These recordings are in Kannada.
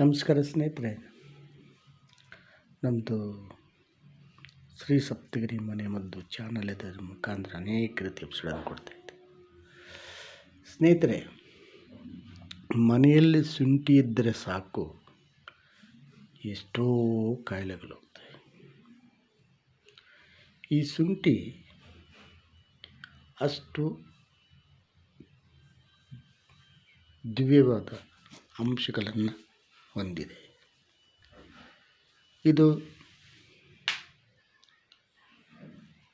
ನಮಸ್ಕಾರ ಸ್ನೇಹಿತರೆ, ನಮ್ಮದು ಶ್ರೀ ಸಪ್ತಗಿರಿ ಮನೆ ಮದ್ದು ಚಾನಲ್ ಇದರ ಮುಖಾಂತರ ಅನೇಕ ರೀತಿ ಎಪಿಸೋಡನ್ನು ಕೊಡ್ತಾಯಿದ್ದೆ. ಸ್ನೇಹಿತರೆ, ಮನೆಯಲ್ಲಿ ಶುಂಠಿ ಇದ್ದರೆ ಸಾಕು, ಎಷ್ಟೋ ಕಾಯಿಲೆಗಳು ಹೋಗ್ತವೆ. ಈ ಶುಂಠಿ ಅಷ್ಟು ದಿವ್ಯವಾದ ಅಂಶಗಳನ್ನು ಹೊಂದಿದೆ.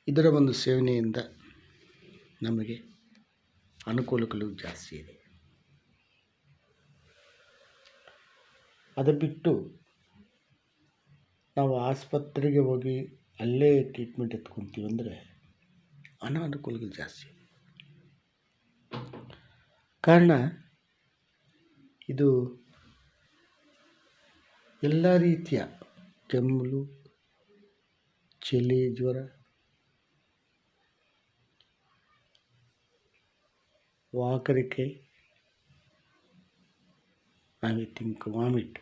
ಇದರ ಒಂದು ಸೇವನೆಯಿಂದ ನಮಗೆ ಅನುಕೂಲಗಳು ಜಾಸ್ತಿ ಇದೆ. ಅದು ಬಿಟ್ಟು ನಾವು ಆಸ್ಪತ್ರೆಗೆ ಹೋಗಿ ಅಲ್ಲೇ ಟ್ರೀಟ್ಮೆಂಟ್ ಎತ್ಕೊತೀವಿ ಅಂದರೆ ಅನಾನುಕೂಲಗಳು ಜಾಸ್ತಿ ಇದೆ. ಕಾರಣ ಇದು ಎಲ್ಲ ರೀತಿಯ ಕೆಮ್ಮು, ಚಳಿ, ಜ್ವರ, ವಾಕರಿಕೆ, ವಾಮಿಟ್,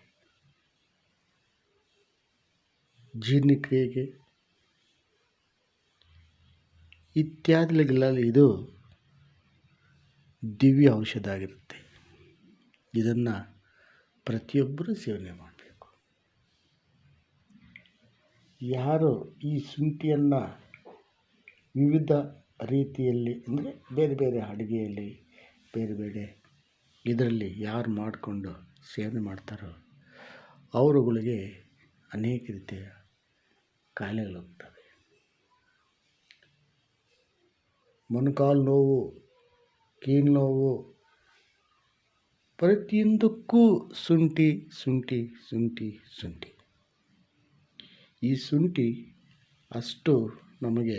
ಜೀರ್ಣಕ್ರಿಯೆಗೆ ಇತ್ಯಾದಿಗಳಿಗೆಲ್ಲ ಇದು ದಿವ್ಯ ಔಷಧ ಆಗಿರುತ್ತೆ. ಇದನ್ನು ಪ್ರತಿಯೊಬ್ಬರೂ ಸೇವನೆ ಮಾಡಬೇಕು. ಯಾರು ಈ ಶುಂಠಿಯನ್ನು ವಿವಿಧ ರೀತಿಯಲ್ಲಿ ಅಂದರೆ ಬೇರೆ ಬೇರೆ ಅಡುಗೆಯಲ್ಲಿ ಬೇರೆ ಬೇರೆ ಇದರಲ್ಲಿ ಯಾರು ಮಾಡಿಕೊಂಡು ಸೇವನೆ ಮಾಡ್ತಾರೋ ಅವರುಗಳಿಗೆ ಅನೇಕ ರೀತಿಯ ಕಾಯಿಲೆಗಳು ಹೋಗ್ತವೆ. ಮೊಣಕಾಲು ನೋವು, ಕೀಲು ನೋವು, ಪ್ರತಿಯೊಂದಕ್ಕೂ ಶುಂಠಿ ಶುಂಠಿ ಶುಂಠಿ ಶುಂಠಿ. ಈ ಶುಂಠಿ ಅಷ್ಟು ನಮಗೆ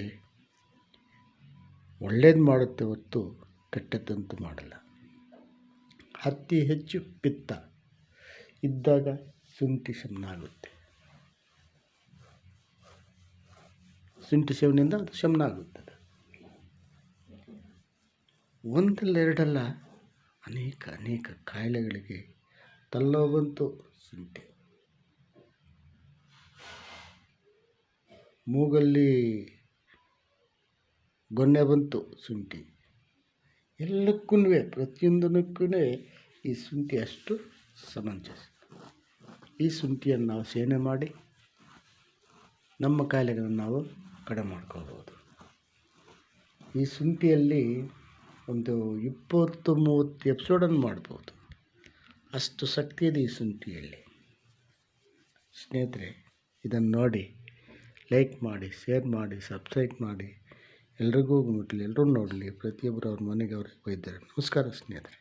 ಒಳ್ಳೇದು ಮಾಡುತ್ತೆ ಹೊರತು ಕೆಟ್ಟದ್ದಂತೂ ಮಾಡಲ್ಲ. ಅತಿ ಹೆಚ್ಚು ಪಿತ್ತ ಇದ್ದಾಗ ಶುಂಠಿ ಶಮನ ಆಗುತ್ತೆ. ಶುಂಠಿ ಸೇವನೆಯಿಂದ ಅದು ಶಮನ ಆಗುತ್ತದೆ. ಒಂದಲ್ಲ ಎರಡಲ್ಲ, ಅನೇಕ ಕಾಯಿಲೆಗಳಿಗೆ ತಲೆನೋವಂತೂ ಶುಂಠಿ, ಮೂಗಲ್ಲಿ ಗೊನ್ನೆ ಬಂತು ಶುಂಠಿ, ಎಲ್ಲಕ್ಕೂ ಪ್ರತಿಯೊಂದಕ್ಕೂ ಈ ಶುಂಠಿ ಅಷ್ಟು ಸಮಂಜಸ. ಈ ಶುಂಠಿಯನ್ನು ನಾವು ಸೇವನೆ ಮಾಡಿ ನಮ್ಮ ಕಾಯಿಲೆಗಳನ್ನು ನಾವು ಕಡಿಮೆ ಮಾಡ್ಕೊಳ್ಬೋದು. ಈ ಶುಂಠಿಯಲ್ಲಿ ಒಂದು 20-30 ಎಪಿಸೋಡನ್ನು ಮಾಡ್ಬೋದು, ಅಷ್ಟು ಶಕ್ತಿ ಇದೆ ಈ ಶುಂಠಿಯಲ್ಲಿ. ಸ್ನೇಹಿತರೆ, ಇದನ್ನು ನೋಡಿ ಲೈಕ್ ಮಾಡಿ, ಶೇರ್ ಮಾಡಿ, ಸಬ್ಸ್ಕ್ರೈಬ್ ಮಾಡಿ, ಎಲ್ರಿಗೂ ಮುಟ್ಟಲಿ, ಎಲ್ಲರೂ ನೋಡಲಿ, ಪ್ರತಿಯೊಬ್ಬರು ಅವ್ರ ಮನೆಗೆ ಅವ್ರಿಗೆ ಒಯ್ತಾರೆ. ನಮಸ್ಕಾರ ಸ್ನೇಹಿತರೆ.